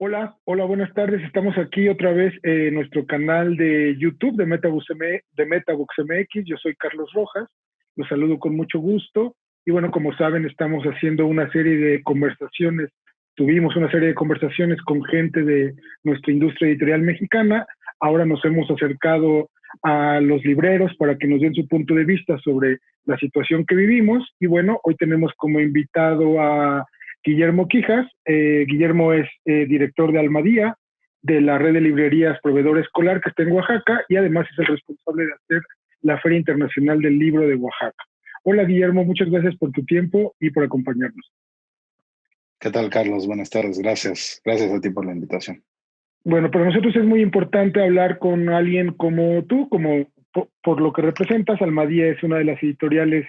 Hola, buenas tardes. Estamos aquí otra vez en nuestro canal de YouTube de Metabooks MX. Yo soy Carlos Rojas. Los saludo con mucho gusto. Y bueno, como saben, estamos haciendo una serie de conversaciones. Tuvimos una serie de conversaciones con gente de nuestra industria editorial mexicana. Ahora nos hemos acercado a los libreros para que nos den su punto de vista sobre la situación que vivimos. Y bueno, hoy tenemos como invitado a Guillermo Quijas. Guillermo es director de Almadía, de la red de librerías Proveedor Escolar que está en Oaxaca, y además es el responsable de hacer la Feria Internacional del Libro de Oaxaca. Hola Guillermo, muchas gracias por tu tiempo y por acompañarnos. ¿Qué tal, Carlos? Buenas tardes. Gracias. Gracias a ti por la invitación. Bueno, para nosotros es muy importante hablar con alguien como tú, por lo que representas. Almadía es una de las editoriales,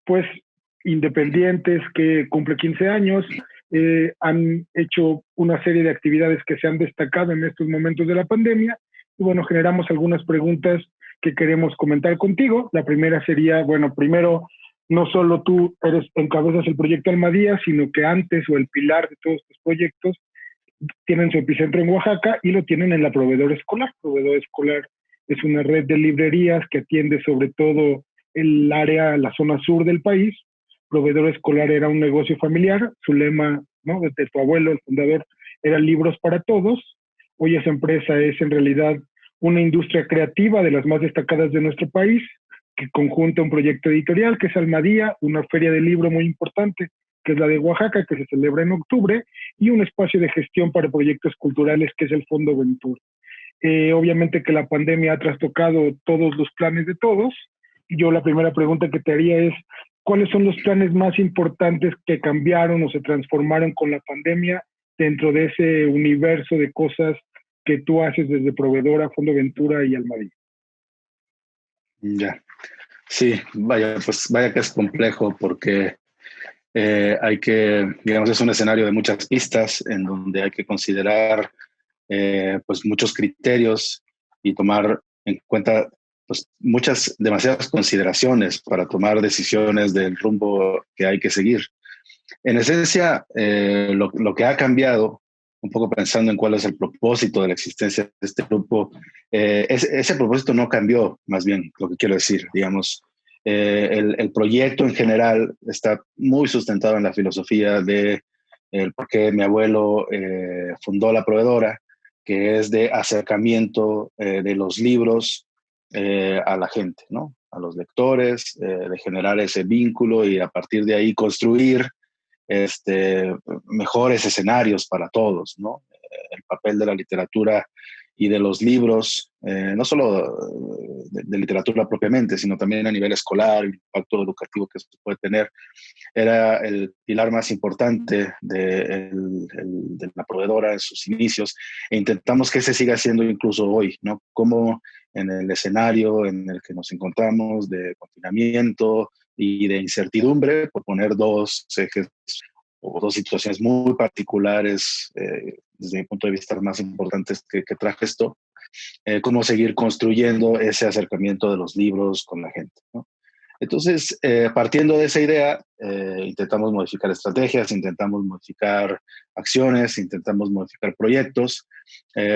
pues, independientes que cumple 15 años. Han hecho una serie de actividades que se han destacado en estos momentos de la pandemia. Y bueno, generamos algunas preguntas que queremos comentar contigo. La primera sería, bueno, primero, no solo tú encabezas el proyecto Almadía, sino que antes o el pilar de todos estos proyectos tienen su epicentro en Oaxaca y lo tienen en la Proveedor Escolar. Proveedor Escolar es una red de librerías que atiende sobre todo el área, la zona sur del país. Proveedor Escolar era un negocio familiar, su lema, ¿no?, de tu abuelo, el fundador, era libros para todos. Hoy esa empresa es en realidad una industria creativa de las más destacadas de nuestro país, que conjunta un proyecto editorial que es Almadía, una feria de libro muy importante, que es la de Oaxaca, que se celebra en octubre, y un espacio de gestión para proyectos culturales, que es el Fondo Ventura. Obviamente que la pandemia ha trastocado todos los planes de todos. Y yo la primera pregunta que te haría es, ¿cuáles son los planes más importantes que cambiaron o se transformaron con la pandemia dentro de ese universo de cosas que tú haces desde Proveedora, Fondo Ventura y Almadía? Ya. Sí, vaya, pues vaya que es complejo porque hay que, digamos, es un escenario de muchas pistas en donde hay que considerar pues muchos criterios y tomar en cuenta pues demasiadas consideraciones para tomar decisiones del rumbo que hay que seguir. En esencia, lo que ha cambiado, un poco pensando en cuál es el propósito de la existencia de este grupo, ese propósito no cambió, más bien, lo que quiero decir, digamos. El proyecto en general está muy sustentado en la filosofía de el por qué mi abuelo fundó la proveedora, que es de acercamiento de los libros a la gente, ¿no? A los lectores, de generar ese vínculo y a partir de ahí construir este, mejores escenarios para todos, ¿no? El papel de la literatura y de los libros, no solo de literatura propiamente, sino también a nivel escolar, el impacto educativo que se puede tener, era el pilar más importante de la proveedora en sus inicios, e intentamos que ese siga siendo incluso hoy, ¿no? Como en el escenario en el que nos encontramos de confinamiento y de incertidumbre, por poner dos ejes o dos situaciones muy particulares desde mi punto de vista más importantes que traje esto, cómo seguir construyendo ese acercamiento de los libros con la gente, ¿no? Entonces, partiendo de esa idea, intentamos modificar estrategias, intentamos modificar acciones, intentamos modificar proyectos,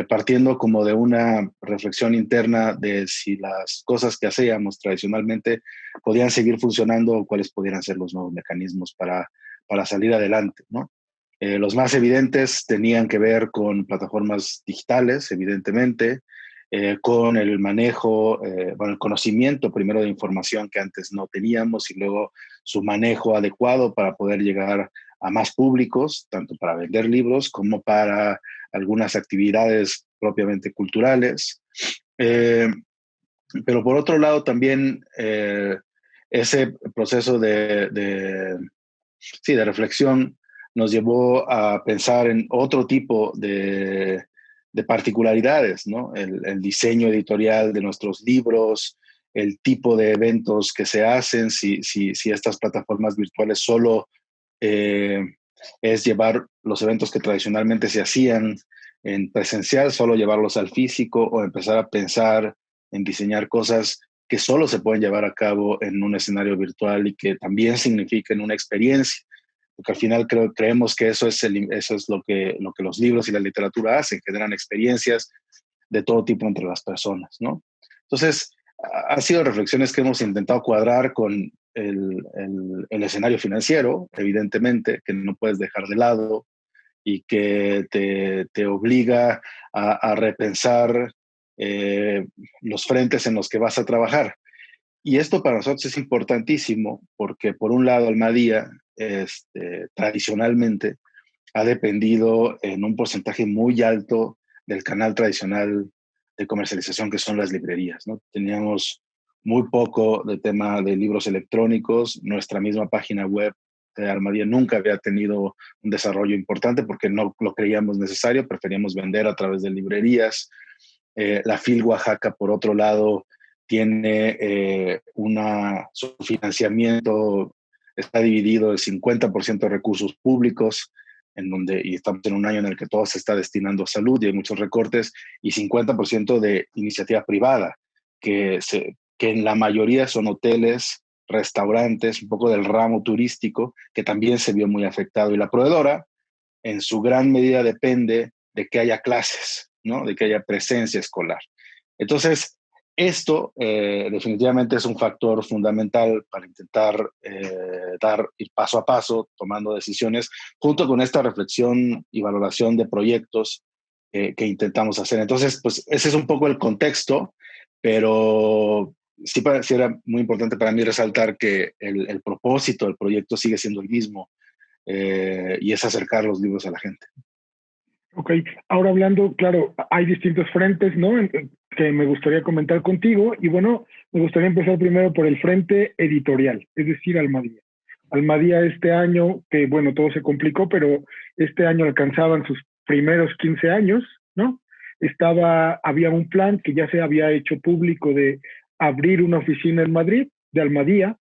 partiendo como de una reflexión interna de si las cosas que hacíamos tradicionalmente podían seguir funcionando o cuáles podrían ser los nuevos mecanismos para salir adelante, ¿no? Los más evidentes tenían que ver con plataformas digitales, evidentemente, con el manejo, bueno, el conocimiento primero de información que antes no teníamos y luego su manejo adecuado para poder llegar a más públicos, tanto para vender libros como para algunas actividades propiamente culturales. Eh, pero por otro lado también ese proceso sí, de reflexión nos llevó a pensar en otro tipo de particularidades, ¿no? El diseño editorial de nuestros libros, el tipo de eventos que se hacen, si estas plataformas virtuales solo eh, es llevar los eventos que tradicionalmente se hacían en presencial, solo llevarlos al físico o empezar a pensar en diseñar cosas que solo se pueden llevar a cabo en un escenario virtual y que también signifiquen una experiencia. porque al final creemos que eso es lo que los libros y la literatura hacen, generan experiencias de todo tipo entre las personas, ¿no? Entonces, han sido reflexiones que hemos intentado cuadrar con el escenario financiero, evidentemente, que no puedes dejar de lado y que te obliga a repensar los frentes en los que vas a trabajar. Y esto para nosotros es importantísimo porque, por un lado, Almadía tradicionalmente ha dependido en un porcentaje muy alto del canal tradicional de comercialización que son las librerías, ¿no? Teníamos muy poco de tema de libros electrónicos. Nuestra misma página web de Almadía nunca había tenido un desarrollo importante porque no lo creíamos necesario, preferíamos vender a través de librerías. La FIL Oaxaca, por otro lado, tiene su financiamiento está dividido en 50% de recursos públicos, y estamos en un año en el que todo se está destinando a salud y hay muchos recortes, y 50% de iniciativa privada, que en la mayoría son hoteles, restaurantes, un poco del ramo turístico, que también se vio muy afectado. Y la proveedora, en su gran medida, depende de que haya clases, ¿no? De que haya presencia escolar. Entonces, esto definitivamente es un factor fundamental para intentar ir paso a paso, tomando decisiones, junto con esta reflexión y valoración de proyectos que intentamos hacer. Entonces, pues ese es un poco el contexto, pero sí era muy importante para mí resaltar que el propósito del proyecto sigue siendo el mismo, y es acercar los libros a la gente. Ok, ahora hablando, claro, hay distintos frentes, ¿no? Que me gustaría comentar contigo. Y bueno, me gustaría empezar primero por el frente editorial, es decir, Almadía. Almadía este año, que bueno, todo se complicó, pero este año alcanzaban sus primeros 15 años, ¿no? Había un plan que ya se había hecho público de abrir una oficina en Madrid, de Almadía,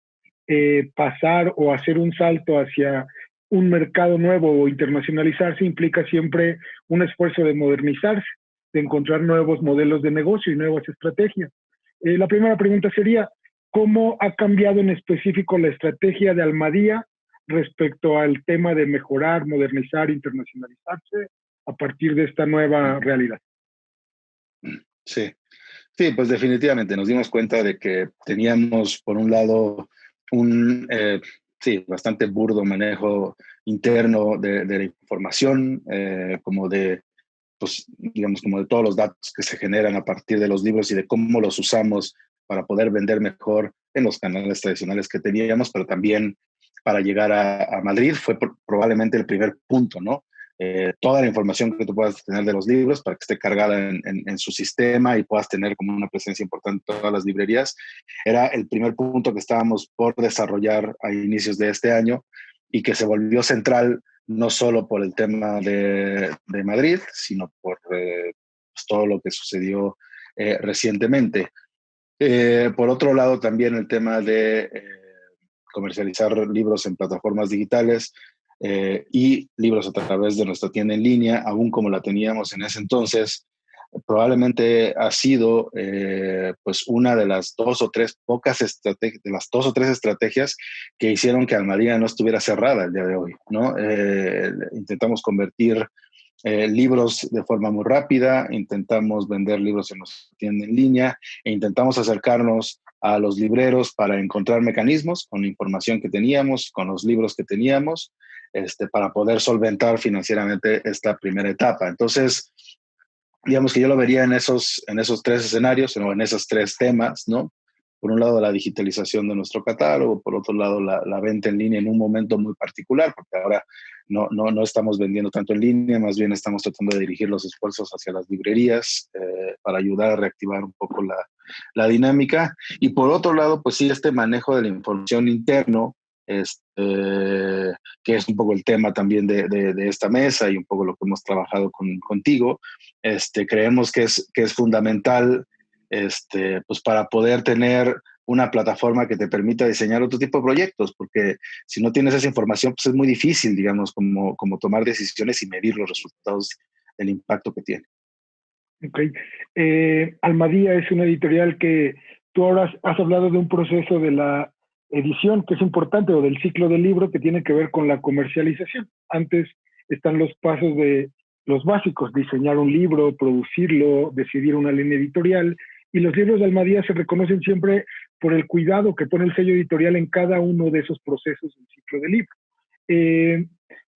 pasar o hacer un salto hacia un mercado nuevo o internacionalizarse implica siempre un esfuerzo de modernizarse, de encontrar nuevos modelos de negocio y nuevas estrategias. La primera pregunta sería, ¿cómo ha cambiado en específico la estrategia de Almadía respecto al tema de mejorar, modernizar, internacionalizarse a partir de esta nueva realidad? Sí, sí, pues definitivamente nos dimos cuenta de que teníamos, por un lado, un sí, bastante burdo manejo interno de la información, como de, pues, digamos, como de todos los datos que se generan a partir de los libros y de cómo los usamos para poder vender mejor en los canales tradicionales que teníamos, pero también para llegar a Madrid fue probablemente el primer punto, ¿no? Toda la información que tú puedas tener de los libros para que esté cargada en su sistema y puedas tener como una presencia importante en todas las librerías, era el primer punto que estábamos por desarrollar a inicios de este año y que se volvió central no solo por el tema de Madrid, sino por pues todo lo que sucedió recientemente. Por otro lado, también el tema de comercializar libros en plataformas digitales y libros a través de nuestra tienda en línea, aún como la teníamos en ese entonces, probablemente ha sido pues una de las dos o tres estrategias que hicieron que Almadía no estuviera cerrada el día de hoy, ¿no? Intentamos convertir libros de forma muy rápida, intentamos vender libros en nuestra tienda en línea e intentamos acercarnos a los libreros para encontrar mecanismos con la información que teníamos, con los libros que teníamos, para poder solventar financieramente esta primera etapa. Entonces, digamos que yo lo vería en esos tres escenarios o en esos tres temas, ¿no? Por un lado, la digitalización de nuestro catálogo, por otro lado, la venta en línea en un momento muy particular, porque ahora no estamos vendiendo tanto en línea, más bien estamos tratando de dirigir los esfuerzos hacia las librerías para ayudar a reactivar un poco la dinámica. Y por otro lado, pues sí, este manejo de la información interno, que es un poco el tema también de esta mesa y un poco lo que hemos trabajado contigo. Creemos que es fundamental pues para poder tener una plataforma que te permita diseñar otro tipo de proyectos, porque si no tienes esa información, pues es muy difícil, digamos, como tomar decisiones y medir los resultados del impacto que tiene. Ok. Almadía es una editorial que tú ahora has hablado de un proceso de la edición, que es importante, o del ciclo del libro, que tiene que ver con la comercialización. Antes están los pasos de los básicos: diseñar un libro, producirlo, decidir una línea editorial, y los libros de Almadía se reconocen siempre por el cuidado que pone el sello editorial en cada uno de esos procesos del ciclo del libro. Eh,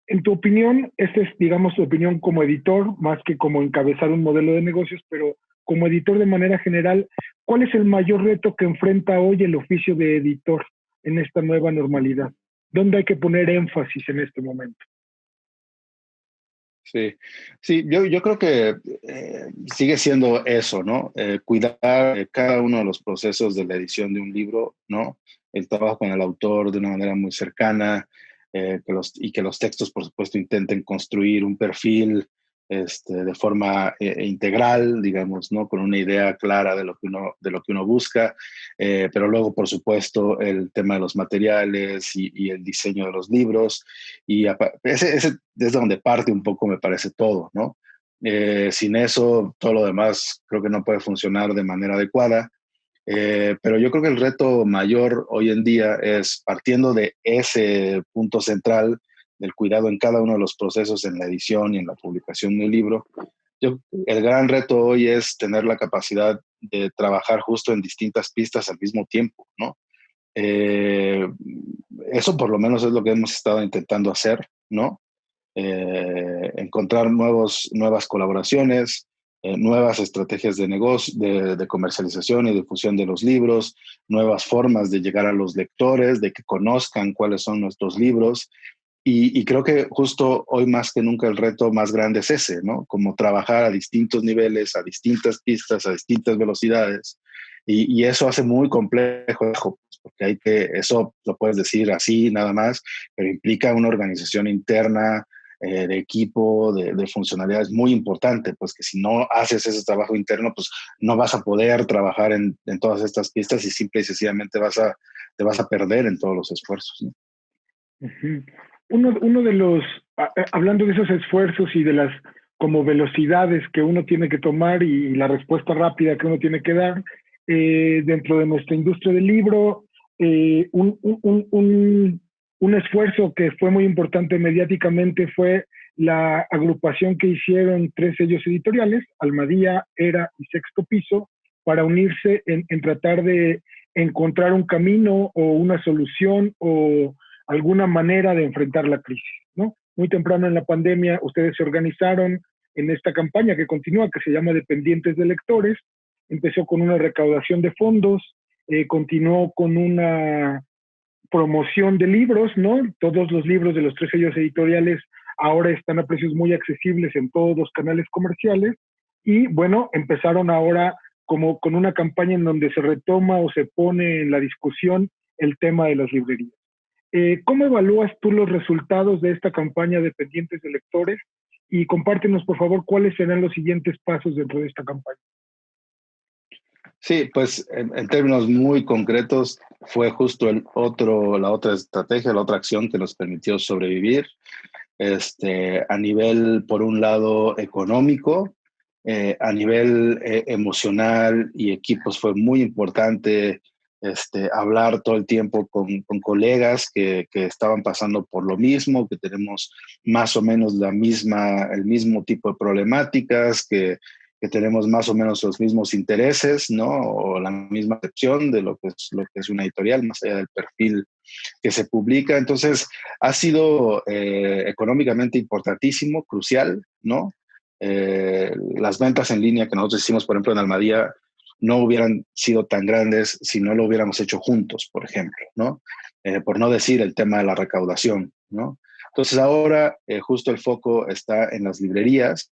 en tu opinión, esta es, digamos, tu opinión como editor, más que como encabezar un modelo de negocios, pero como editor de manera general, ¿cuál es el mayor reto que enfrenta hoy el oficio de editor en esta nueva normalidad? ¿Dónde hay que poner énfasis en este momento? Sí, sí, yo creo que sigue siendo eso, ¿no? Cuidar cada uno de los procesos de la edición de un libro, ¿no? El trabajo con el autor de una manera muy cercana, y que los textos, por supuesto, intenten construir un perfil de forma integral, digamos, ¿no? Con una idea clara de lo que uno busca, pero luego, por supuesto, el tema de los materiales y el diseño de los libros, y ese es donde parte un poco, me parece, todo, ¿no? Sin eso, todo lo demás creo que no puede funcionar de manera adecuada. Pero yo creo que el reto mayor hoy en día es, partiendo de ese punto central del cuidado en cada uno de los procesos en la edición y en la publicación del libro, el gran reto hoy es tener la capacidad de trabajar justo en distintas pistas al mismo tiempo, ¿no? Eh, Eso por lo menos es lo que hemos estado intentando hacer, ¿no? Encontrar nuevas colaboraciones, nuevas estrategias de negocio, de comercialización y difusión de los libros, nuevas formas de llegar a los lectores, de que conozcan cuáles son nuestros libros. Y creo que justo hoy más que nunca el reto más grande es ese, ¿no? Como trabajar a distintos niveles, a distintas pistas, a distintas velocidades. Y eso hace muy complejo, porque eso lo puedes decir así nada más, pero implica una organización interna, de equipo, de funcionalidades muy importante, pues que si no haces ese trabajo interno, pues no vas a poder trabajar en todas estas pistas y simple y sencillamente te vas a perder en todos los esfuerzos, ¿no? Uh-huh. Uno de los, hablando de esos esfuerzos y de las como velocidades que uno tiene que tomar y la respuesta rápida que uno tiene que dar, dentro de nuestra industria del libro, eh, un, un, un, un, un esfuerzo que fue muy importante mediáticamente fue la agrupación que hicieron tres sellos editoriales: Almadía, Era y Sexto Piso, para unirse en tratar de encontrar un camino o una solución o alguna manera de enfrentar la crisis, ¿no? Muy temprano en la pandemia, ustedes se organizaron en esta campaña que continúa, que se llama Dependientes de Lectores. Empezó con una recaudación de fondos, continuó con una promoción de libros, ¿no? Todos los libros de los tres sellos editoriales ahora están a precios muy accesibles en todos los canales comerciales, y bueno, empezaron ahora como con una campaña en donde se retoma o se pone en la discusión el tema de las librerías. ¿Cómo evalúas tú los resultados de esta campaña de Dependientes de Lectores? Y compártenos, por favor, cuáles serán los siguientes pasos dentro de esta campaña. Sí, pues en términos muy concretos fue justo la otra estrategia, la otra acción que nos permitió sobrevivir, a nivel, por un lado, económico, a nivel emocional y equipos fue muy importante hablar todo el tiempo con colegas que estaban pasando por lo mismo, que tenemos más o menos el mismo tipo de problemáticas, que tenemos más o menos los mismos intereses, ¿no? O la misma percepción de lo que es una editorial, más allá del perfil que se publica. Entonces, ha sido económicamente importantísimo, crucial, ¿no? Las ventas en línea que nosotros hicimos, por ejemplo, en Almadía, no hubieran sido tan grandes si no lo hubiéramos hecho juntos, por ejemplo, ¿no? Por no decir el tema de la recaudación, ¿no? Entonces ahora justo el foco está en las librerías,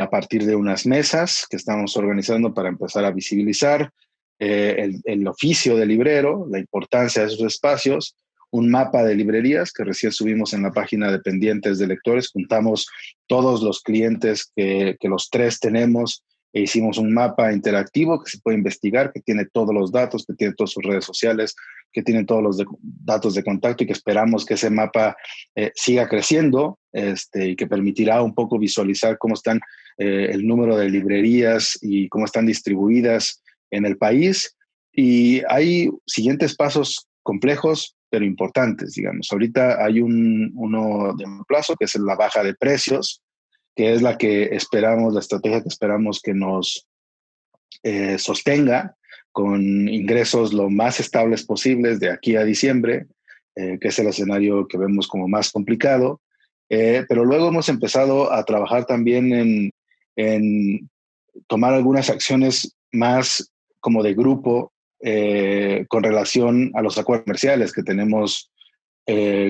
a partir de unas mesas que estamos organizando para empezar a visibilizar el oficio de librero, la importancia de esos espacios, un mapa de librerías que recién subimos en la página de Dependientes de Lectores. Juntamos todos los clientes que los tres tenemos e hicimos un mapa interactivo que se puede investigar, que tiene todos los datos, que tiene todas sus redes sociales, que tiene todos los datos de contacto, y que esperamos que ese mapa siga creciendo, y que permitirá un poco visualizar cómo están el número de librerías y cómo están distribuidas en el país. Y hay siguientes pasos complejos, pero importantes, digamos. Ahorita hay uno de plazo, que es la baja de precios, que es la que esperamos, la estrategia que esperamos que nos sostenga con ingresos lo más estables posibles de aquí a diciembre, que es el escenario que vemos como más complicado. Pero luego hemos empezado a trabajar también en tomar algunas acciones más como de grupo con relación a los acuerdos comerciales que tenemos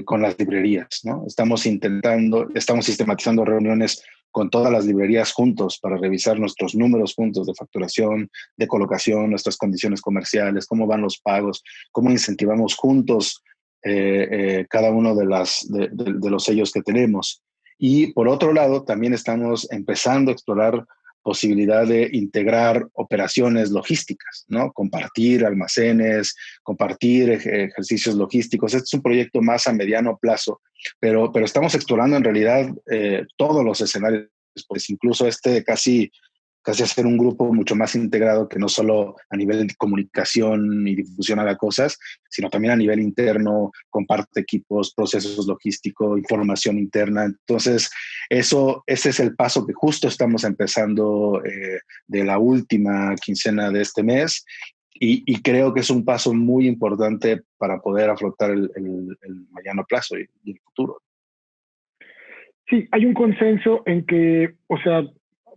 con las librerías, ¿no? Estamos sistematizando reuniones con todas las librerías juntos para revisar nuestros números juntos de facturación, de colocación, nuestras condiciones comerciales, cómo van los pagos, cómo incentivamos juntos cada uno de los sellos que tenemos. Y por otro lado, también estamos empezando a explorar posibilidad de integrar operaciones logísticas, ¿no? Compartir almacenes, compartir ejercicios logísticos. Este es un proyecto más a mediano plazo, pero estamos explorando en realidad todos los escenarios, pues incluso casi hacer un grupo mucho más integrado que no solo a nivel de comunicación y difusión haga cosas, sino también a nivel interno, comparte equipos, procesos logísticos, información interna. Entonces, ese es el paso que justo estamos empezando de la última quincena de este mes y creo que es un paso muy importante para poder afrontar el mediano plazo y el futuro. Sí, hay un consenso en que, o sea,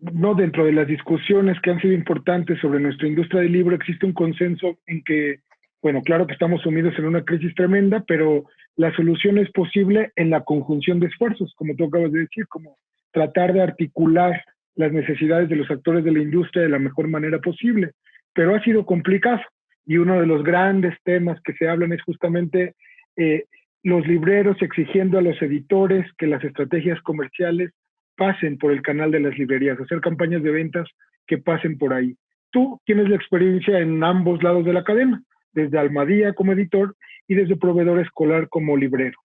no dentro de las discusiones que han sido importantes sobre nuestra industria del libro, existe un consenso en que, bueno, claro que estamos sumidos en una crisis tremenda, pero la solución es posible en la conjunción de esfuerzos, como tú acabas de decir, como tratar de articular las necesidades de los actores de la industria de la mejor manera posible. Pero ha sido complicado y uno de los grandes temas que se hablan es justamente los libreros exigiendo a los editores que las estrategias comerciales pasen por el canal de las librerías, hacer campañas de ventas que pasen por ahí. Tú tienes la experiencia en ambos lados de la cadena, desde Almadía como editor y desde proveedor escolar como librero.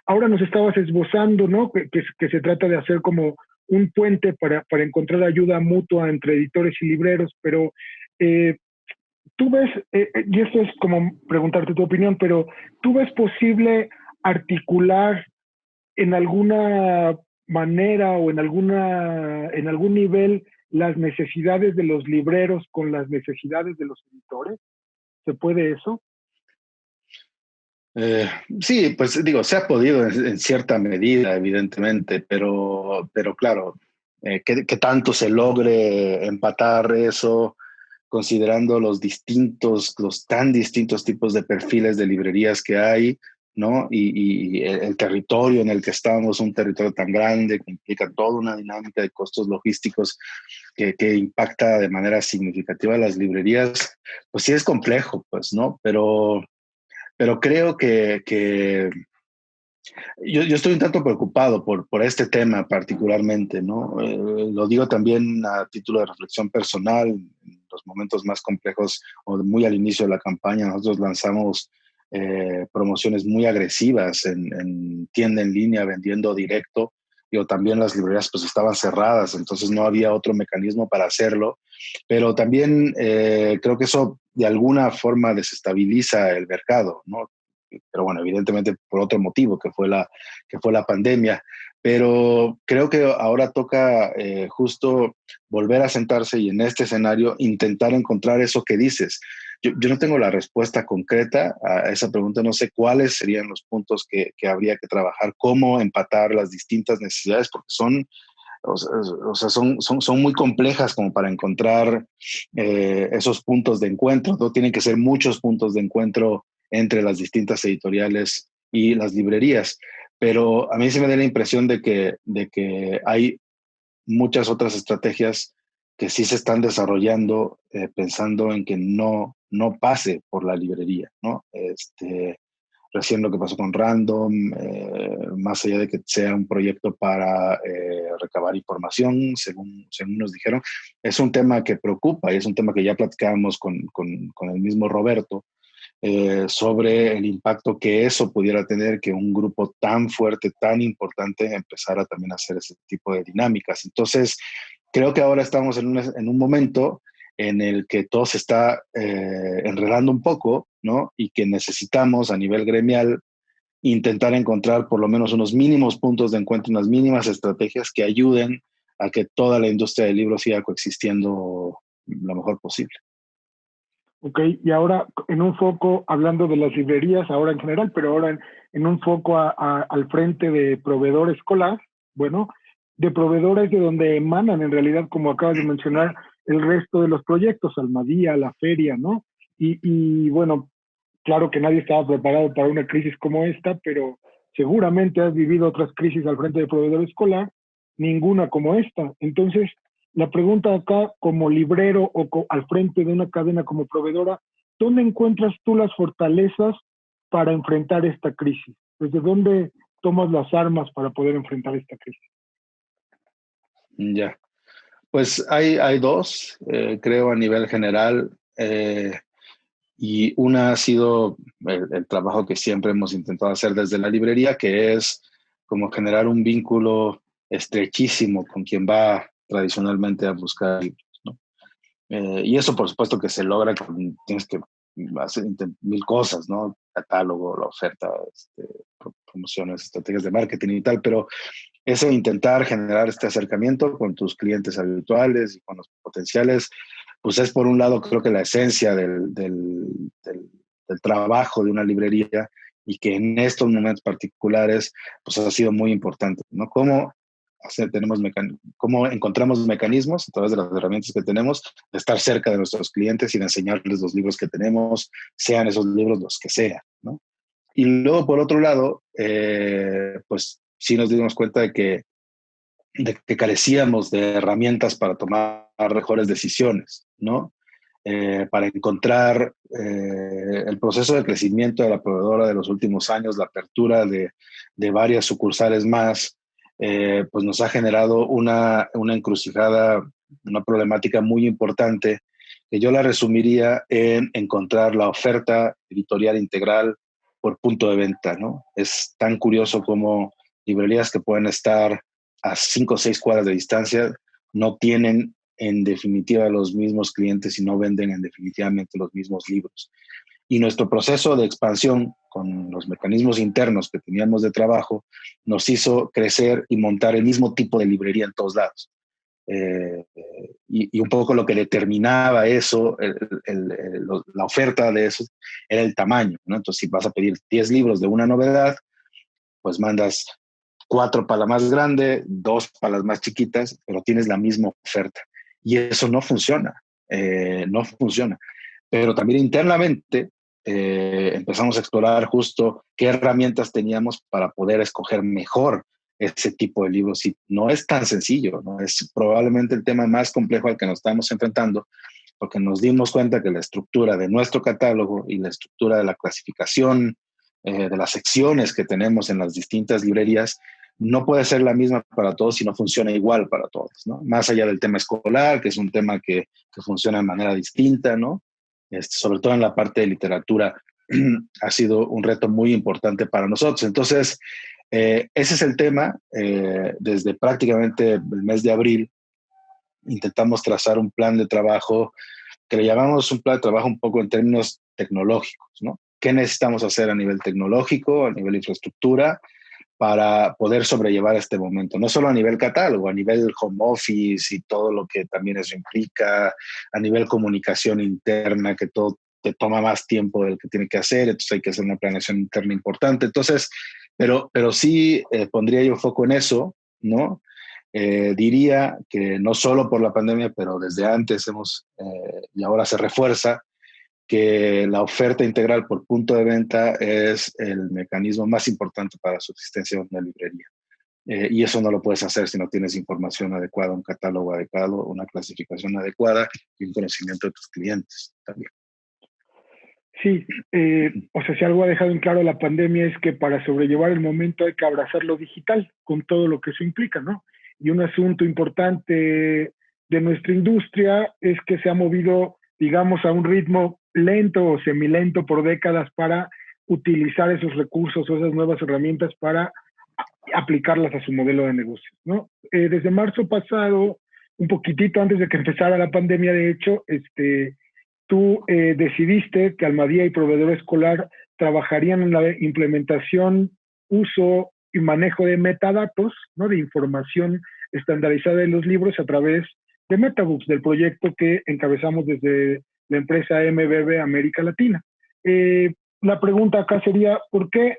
Ahora nos estabas esbozando, ¿no? Que se trata de hacer como un puente para encontrar ayuda mutua entre editores y libreros, pero tú ves, y esto es como preguntarte tu opinión, pero ¿tú ves posible articular en alguna manera o en algún nivel las necesidades de los libreros con las necesidades de los editores? ¿Se puede eso? Sí, pues digo, se ha podido en cierta medida, evidentemente, pero claro, que tanto se logre empatar eso, considerando los tan distintos tipos de perfiles de librerías que hay, ¿no? Y el territorio en el que estamos, un territorio tan grande que implica toda una dinámica de costos logísticos que impacta de manera significativa a las librerías, pues sí es complejo, pues, ¿no? Pero creo que yo estoy un tanto preocupado por este tema particularmente, ¿no? Lo digo también a título de reflexión personal. En los momentos más complejos o muy al inicio de la campaña, nosotros lanzamos promociones muy agresivas en tienda en línea, vendiendo directo. Digo, también las librerías pues estaban cerradas, entonces no había otro mecanismo para hacerlo. Pero también creo que eso de alguna forma desestabiliza el mercado, ¿no? Pero bueno, evidentemente por otro motivo, que fue la pandemia. Pero creo que ahora toca justo volver a sentarse y en este escenario intentar encontrar eso que dices. Yo no tengo la respuesta concreta a esa pregunta, no sé cuáles serían los puntos que habría que trabajar, cómo empatar las distintas necesidades, porque son muy complejas como para encontrar esos puntos de encuentro, ¿no? Tienen que ser muchos puntos de encuentro entre las distintas editoriales y las librerías. Pero a mí se me da la impresión de que hay muchas otras estrategias que sí se están desarrollando pensando en que no pase por la librería, ¿no? Recién lo que pasó con Random, más allá de que sea un proyecto para recabar información, según nos dijeron, es un tema que preocupa y es un tema que ya platicábamos con el mismo Roberto, sobre el impacto que eso pudiera tener, que un grupo tan fuerte, tan importante, empezara también a hacer ese tipo de dinámicas. Entonces, creo que ahora estamos en un momento en el que todo se está enredando un poco ¿no? Y que necesitamos a nivel gremial intentar encontrar por lo menos unos mínimos puntos de encuentro, unas mínimas estrategias que ayuden a que toda la industria del libro siga coexistiendo lo mejor posible. Ok, y ahora en un foco, hablando de las librerías, ahora en general, pero ahora en un foco al frente de proveedor escolar, bueno, de proveedores de donde emanan en realidad, como acabas de mencionar, el resto de los proyectos, Almadía, la feria, ¿no? Y bueno, claro que nadie estaba preparado para una crisis como esta, pero seguramente has vivido otras crisis al frente de proveedor escolar, ninguna como esta. Entonces, la pregunta acá, como librero o al frente de una cadena como proveedora, ¿dónde encuentras tú las fortalezas para enfrentar esta crisis? ¿Desde dónde tomas las armas para poder enfrentar esta crisis? Ya, pues hay dos, creo, a nivel general. Y una ha sido el trabajo que siempre hemos intentado hacer desde la librería, que es como generar un vínculo estrechísimo con quien va tradicionalmente a buscar libros, ¿no? Y eso, por supuesto, que se logra con, tienes que hacer mil cosas, ¿no? Catálogo, la oferta, promociones, estrategias de marketing y tal, pero ese intentar generar este acercamiento con tus clientes habituales y con los potenciales, pues es por un lado creo que la esencia del trabajo de una librería y que en estos momentos particulares pues ha sido muy importante, ¿no? Cómo encontramos mecanismos a través de las herramientas que tenemos de estar cerca de nuestros clientes y de enseñarles los libros que tenemos, sean esos libros los que sean, ¿no? Y luego, por otro lado, pues sí nos dimos cuenta de que carecíamos de herramientas para tomar mejores decisiones, ¿no? Para encontrar el proceso de crecimiento de la proveedora de los últimos años, la apertura de varias sucursales más, pues nos ha generado una encrucijada, una problemática muy importante, que yo la resumiría en encontrar la oferta editorial integral por punto de venta, ¿no? Es tan curioso como librerías que pueden estar a 5 o 6 cuadras de distancia no tienen en definitiva los mismos clientes y no venden en definitivamente los mismos libros. Y nuestro proceso de expansión con los mecanismos internos que teníamos de trabajo nos hizo crecer y montar el mismo tipo de librería en todos lados. Y un poco lo que determinaba eso, la oferta de eso, era el tamaño, ¿no? Entonces, si vas a pedir 10 libros de una novedad, pues mandas 4 para la más grande, 2 para las más chiquitas, pero tienes la misma oferta. Y eso no funciona, no funciona. Pero también internamente empezamos a explorar justo qué herramientas teníamos para poder escoger mejor ese tipo de libros. Y no es tan sencillo, ¿no? Es probablemente el tema más complejo al que nos estamos enfrentando, porque nos dimos cuenta que la estructura de nuestro catálogo y la estructura de la clasificación de las secciones que tenemos en las distintas librerías no puede ser la misma para todos y no funciona igual para todos, ¿no? Más allá del tema escolar, que es un tema que funciona de manera distinta, ¿no? Sobre todo en la parte de literatura, ha sido un reto muy importante para nosotros. Entonces, ese es el tema. Desde prácticamente el mes de abril intentamos trazar un plan de trabajo que le llamamos un plan de trabajo un poco en términos tecnológicos, ¿no? ¿Qué necesitamos hacer a nivel tecnológico, a nivel infraestructura, para poder sobrellevar este momento? No solo a nivel catálogo, a nivel home office y todo lo que también eso implica, a nivel comunicación interna, que todo te toma más tiempo del que tiene que hacer, entonces hay que hacer una planeación interna importante. Entonces, pero sí pondría yo foco en eso, ¿no? Diría que no solo por la pandemia, pero desde antes y ahora se refuerza, que la oferta integral por punto de venta es el mecanismo más importante para la subsistencia de una librería. Y eso no lo puedes hacer si no tienes información adecuada, un catálogo adecuado, una clasificación adecuada y un conocimiento de tus clientes también. Sí, o sea, si algo ha dejado en claro la pandemia es que para sobrellevar el momento hay que abrazar lo digital con todo lo que eso implica, ¿no? Y un asunto importante de nuestra industria es que se ha movido, digamos, a un ritmo lento o semilento por décadas para utilizar esos recursos o esas nuevas herramientas para aplicarlas a su modelo de negocios, ¿no? Desde marzo pasado, un poquitito antes de que empezara la pandemia, de hecho, tú decidiste que Almadía y Proveedor Escolar trabajarían en la implementación, uso y manejo de metadatos, ¿no? De información estandarizada de los libros a través de MetaBooks, del proyecto que encabezamos desde la empresa MBB América Latina. La pregunta acá sería, ¿por qué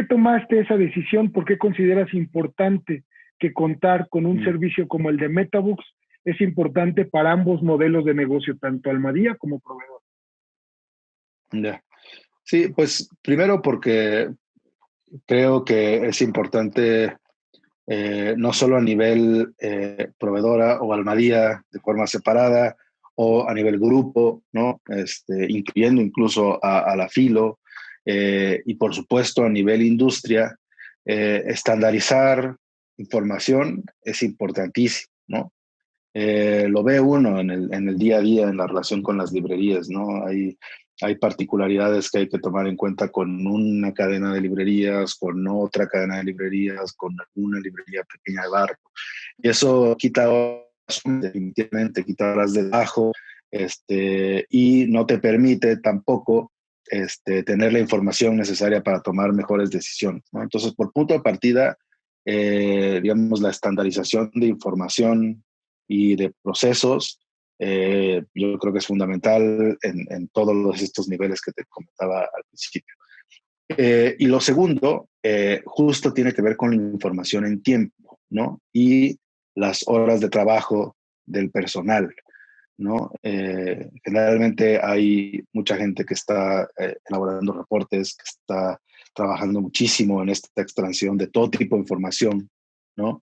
tomaste esa decisión? ¿Por qué consideras importante que contar con un servicio como el de MetaBooks es importante para ambos modelos de negocio, tanto Almadía como Proveedor? Ya. Sí, pues primero porque creo que es importante no solo a nivel proveedora o Almadía de forma separada o a nivel grupo, ¿no? Incluyendo incluso a la Filo y por supuesto a nivel industria, estandarizar información es importantísimo, ¿no? Lo ve uno en el día a día, en la relación con las librerías, ¿no? Hay particularidades que hay que tomar en cuenta con una cadena de librerías, con otra cadena de librerías, con una librería pequeña de barrio. Y eso quita definitivamente, quita horas de trabajo, y no te permite tampoco tener la información necesaria para tomar mejores decisiones, ¿no? Entonces, por punto de partida, digamos, la estandarización de información y de procesos, yo creo que es fundamental en todos estos niveles que te comentaba al principio. Y lo segundo, justo tiene que ver con la información en tiempo, ¿no? Y las horas de trabajo del personal, ¿no? Generalmente hay mucha gente que está elaborando reportes, que está trabajando muchísimo en esta extracción de todo tipo de información, ¿no?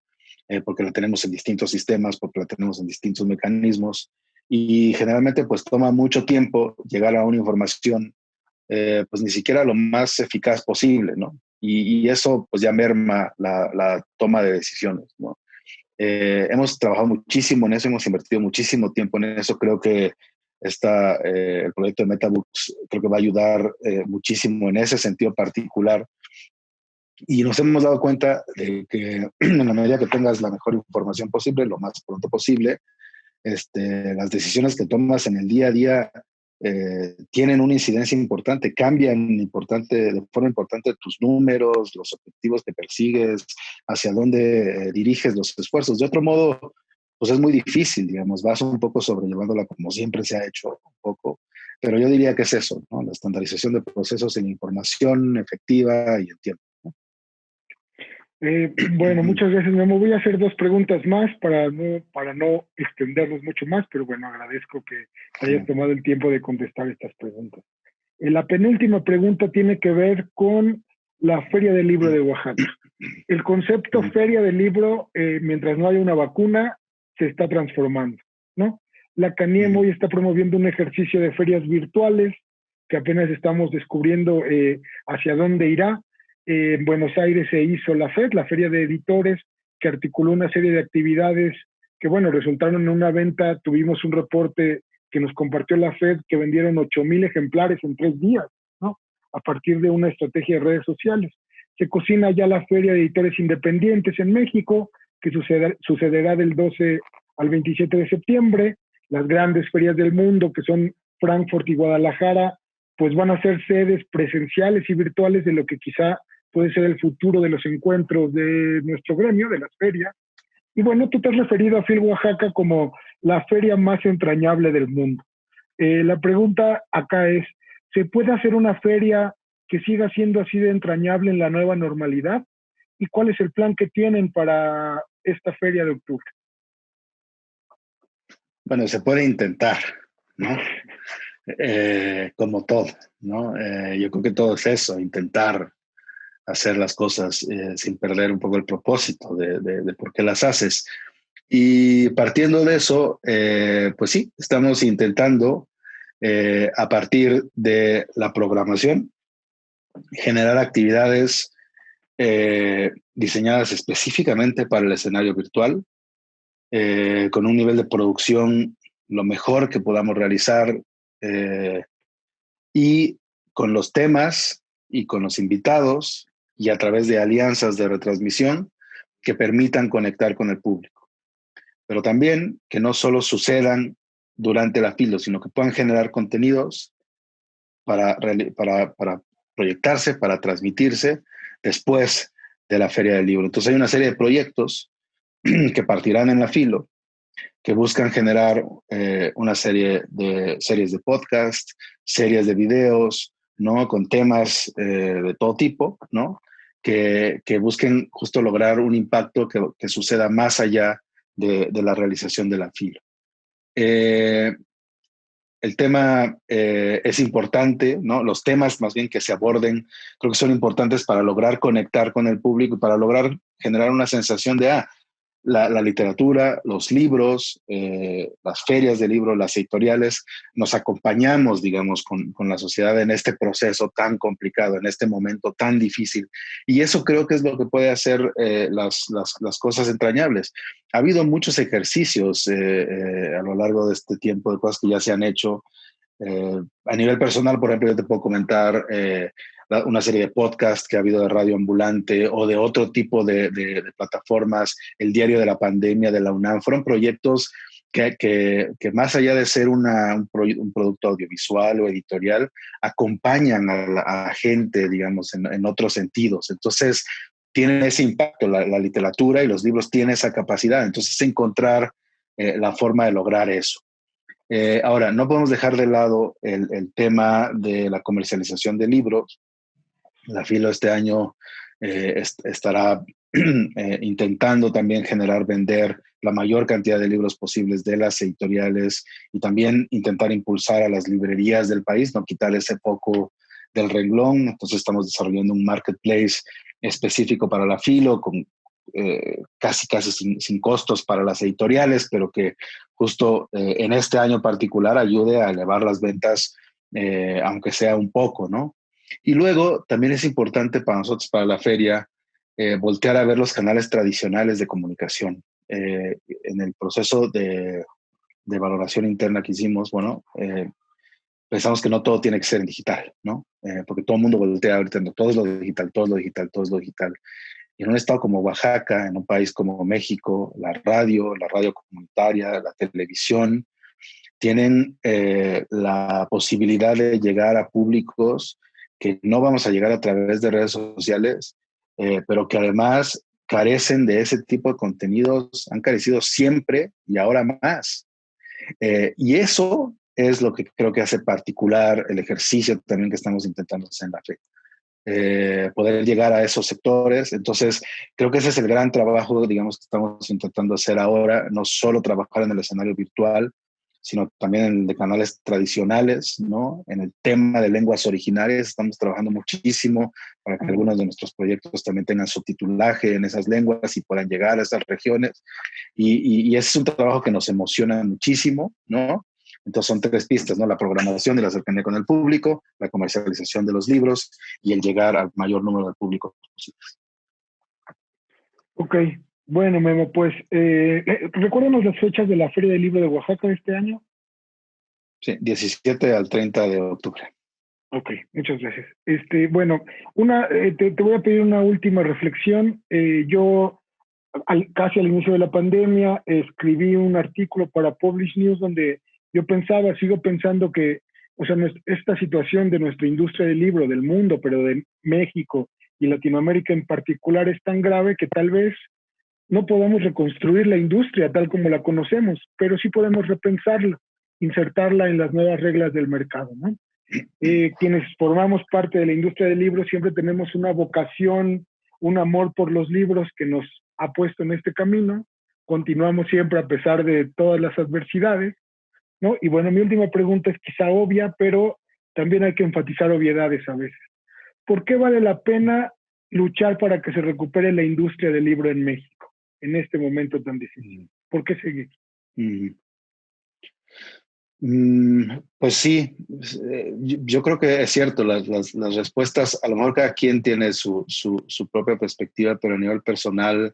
Porque la tenemos en distintos sistemas, porque la tenemos en distintos mecanismos y generalmente pues toma mucho tiempo llegar a una información pues ni siquiera lo más eficaz posible, ¿no? Y eso pues ya merma la toma de decisiones, ¿no? Hemos trabajado muchísimo en eso, hemos invertido muchísimo tiempo en eso. Creo que el proyecto de MetaBooks creo que va a ayudar muchísimo en ese sentido particular. Y nos hemos dado cuenta de que en la medida que tengas la mejor información posible, lo más pronto posible, las decisiones que tomas en el día a día tienen una incidencia importante, cambian de forma importante tus números, los objetivos que persigues, hacia dónde diriges los esfuerzos. De otro modo, pues es muy difícil, digamos, vas un poco sobrellevándola como siempre se ha hecho, un poco. Pero yo diría que es eso, ¿no? La estandarización de procesos en información efectiva y en tiempo. Bueno, muchas gracias, Memo. Voy a hacer dos preguntas más para no extendernos mucho más, pero bueno, agradezco que hayas tomado el tiempo de contestar estas preguntas. La penúltima pregunta tiene que ver con la Feria del Libro de Oaxaca. El concepto Feria del Libro, mientras no haya una vacuna, se está transformando, ¿no? La CANIEM hoy está promoviendo un ejercicio de ferias virtuales que apenas estamos descubriendo hacia dónde irá. En Buenos Aires se hizo la FED, la Feria de Editores, que articuló una serie de actividades que, bueno, resultaron en una venta. Tuvimos un reporte que nos compartió la FED que vendieron 8,000 ejemplares en 3 días, ¿no? A partir de una estrategia de redes sociales. Se cocina ya la Feria de Editores Independientes en México, que sucederá del 12 al 27 de septiembre. Las grandes ferias del mundo, que son Frankfurt y Guadalajara, pues van a ser sedes presenciales y virtuales de lo que quizá puede ser el futuro de los encuentros de nuestro gremio, de las ferias. Y bueno, tú te has referido a FIL Oaxaca como la feria más entrañable del mundo. La pregunta acá es, ¿se puede hacer una feria que siga siendo así de entrañable en la nueva normalidad? ¿Y cuál es el plan que tienen para esta feria de octubre? Bueno, se puede intentar, ¿no? Como todo, ¿no? Yo creo que todo es eso, intentar hacer las cosas sin perder un poco el propósito de por qué las haces. Y partiendo de eso, pues sí, estamos intentando, a partir de la programación, generar actividades diseñadas específicamente para el escenario virtual, con un nivel de producción lo mejor que podamos realizar y con los temas y con los invitados y a través de alianzas de retransmisión que permitan conectar con el público. Pero también que no solo sucedan durante la filo, sino que puedan generar contenidos para proyectarse, para transmitirse después de la Feria del Libro. Entonces hay una serie de proyectos que partirán en la filo, que buscan generar una serie de series de podcast, series de videos, ¿no? Con temas de todo tipo, ¿no? Que busquen justo lograr un impacto que suceda más allá de la realización de la fila. El tema es importante, ¿no? Los temas más bien que se aborden, creo que son importantes para lograr conectar con el público y para lograr generar una sensación de, la literatura, los libros, las ferias de libros, las editoriales, nos acompañamos, digamos, con la sociedad en este proceso tan complicado, en este momento tan difícil. Y eso creo que es lo que puede hacer las cosas entrañables. Ha habido muchos ejercicios a lo largo de este tiempo de cosas que ya se han hecho. A nivel personal, por ejemplo, yo te puedo comentar una serie de podcasts que ha habido de Radio Ambulante o de otro tipo de plataformas, el Diario de la Pandemia de la UNAM. Fueron proyectos que más allá de ser un producto audiovisual o editorial, acompañan a la gente, digamos, en otros sentidos. Entonces, tienen ese impacto, la literatura y los libros tienen esa capacidad. Entonces, encontrar la forma de lograr eso. Ahora, no podemos dejar de lado el tema de la comercialización de libros. La Filo este año estará intentando también vender la mayor cantidad de libros posibles de las editoriales y también intentar impulsar a las librerías del país, no quitar ese foco del renglón. Entonces estamos desarrollando un marketplace específico para la Filo con casi sin costos para las editoriales, pero que justo en este año particular ayude a elevar las ventas, aunque sea un poco, ¿no? Y luego también es importante para nosotros, para la feria, voltear a ver los canales tradicionales de comunicación. En el proceso de valoración interna que hicimos, bueno, pensamos que no todo tiene que ser en digital, ¿no? Porque todo el mundo voltea ahorita, no, todo es lo digital, todo es lo digital, todo es lo digital. Y en un estado como Oaxaca, en un país como México, la radio comunitaria, la televisión, tienen la posibilidad de llegar a públicos que no vamos a llegar a través de redes sociales, pero que además carecen de ese tipo de contenidos, han carecido siempre y ahora más. Y eso es lo que creo que hace particular el ejercicio también que estamos intentando hacer en la FED. Poder llegar a esos sectores. Entonces, creo que ese es el gran trabajo, digamos, que estamos intentando hacer ahora, no solo trabajar en el escenario virtual, sino también en el de canales tradicionales, ¿no? En el tema de lenguas originarias estamos trabajando muchísimo para que algunos de nuestros proyectos también tengan subtitulaje en esas lenguas y puedan llegar a esas regiones. Y ese es un trabajo que nos emociona muchísimo, ¿no? Entonces son tres pistas, ¿no? La programación y la cercanía con el público, la comercialización de los libros y el llegar al mayor número de públicos posible. Ok, bueno, Memo, pues recuérdanos las fechas de la Feria del Libro de Oaxaca de este año. Sí, 17 al 30 de octubre. Ok, muchas gracias. Bueno, te voy a pedir una última reflexión. Yo, casi al inicio de la pandemia, escribí un artículo para Publish News donde yo sigo pensando que, o sea, esta situación de nuestra industria del libro, del mundo, pero de México y Latinoamérica en particular, es tan grave que tal vez no podamos reconstruir la industria tal como la conocemos, pero sí podemos repensarla, insertarla en las nuevas reglas del mercado, ¿no? Quienes formamos parte de la industria del libro siempre tenemos una vocación, un amor por los libros que nos ha puesto en este camino. Continuamos siempre a pesar de todas las adversidades, ¿no? Y bueno, mi última pregunta es quizá obvia, pero también hay que enfatizar obviedades a veces. ¿Por qué vale la pena luchar para que se recupere la industria del libro en México en este momento tan difícil? ¿Por qué seguir? Pues sí, yo creo que es cierto, las respuestas, a lo mejor cada quien tiene su propia perspectiva, pero a nivel personal,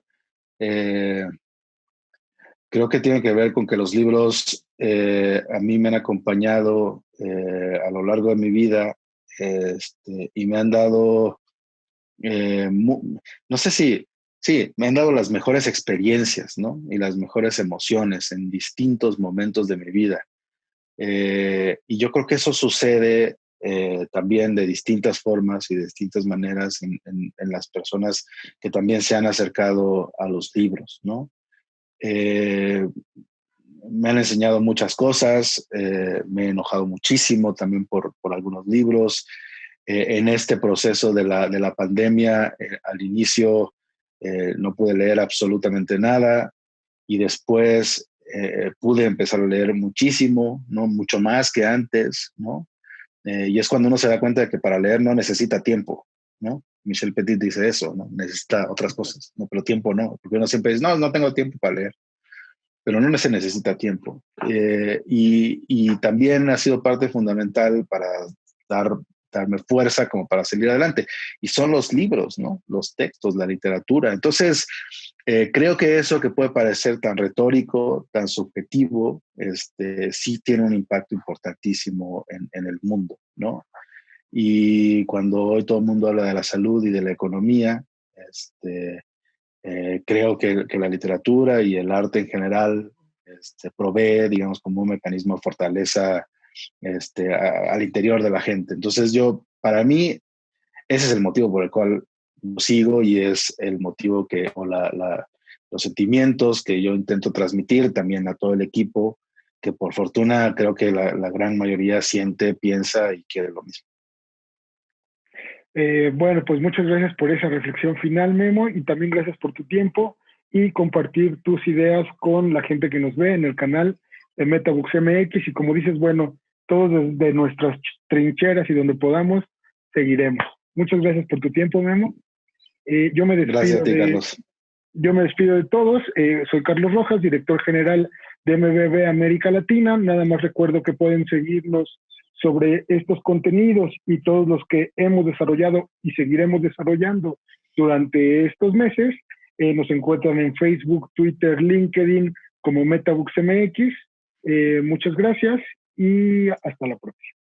creo que tiene que ver con que los libros a mí me han acompañado a lo largo de mi vida, y me han dado, no sé si, sí, me han dado las mejores experiencias, ¿no? Y las mejores emociones en distintos momentos de mi vida. Y yo creo que eso sucede también de distintas formas y de distintas maneras en las personas que también se han acercado a los libros, ¿no? Eh, Me han enseñado muchas cosas, me he enojado muchísimo también por algunos libros. En este proceso de la pandemia, al inicio no pude leer absolutamente nada y después pude empezar a leer muchísimo, ¿no? Mucho más que antes, ¿no? Y es cuando uno se da cuenta de que para leer no necesita tiempo, ¿no? Michel Petit dice eso, ¿no? Necesita otras cosas, ¿no? Pero tiempo no, porque uno siempre dice, no, no tengo tiempo para leer, pero no se necesita tiempo. Y también ha sido parte fundamental para darme fuerza como para salir adelante. Y son los libros, ¿no? Los textos, la literatura. Entonces, creo que eso que puede parecer tan retórico, tan subjetivo, sí tiene un impacto importantísimo en el mundo, ¿no? Y cuando hoy todo el mundo habla de la salud y de la economía, creo que la literatura y el arte en general provee, digamos, como un mecanismo de fortaleza al interior de la gente. Entonces para mí, ese es el motivo por el cual lo sigo y es el motivo los sentimientos que yo intento transmitir también a todo el equipo, que por fortuna creo que la gran mayoría siente, piensa y quiere lo mismo. Bueno, pues muchas gracias por esa reflexión final, Memo, y también gracias por tu tiempo y compartir tus ideas con la gente que nos ve en el canal de Metabooks MX. Y como dices, bueno, todos desde nuestras trincheras y donde podamos, seguiremos. Muchas gracias por tu tiempo, Memo. Yo me Gracias a ti, Carlos. Yo me despido de todos. Soy Carlos Rojas, director general de MBB América Latina. Nada más recuerdo que pueden seguirnos sobre estos contenidos y todos los que hemos desarrollado y seguiremos desarrollando durante estos meses. Nos encuentran en Facebook, Twitter, LinkedIn como Metabooks MX. Muchas gracias y hasta la próxima.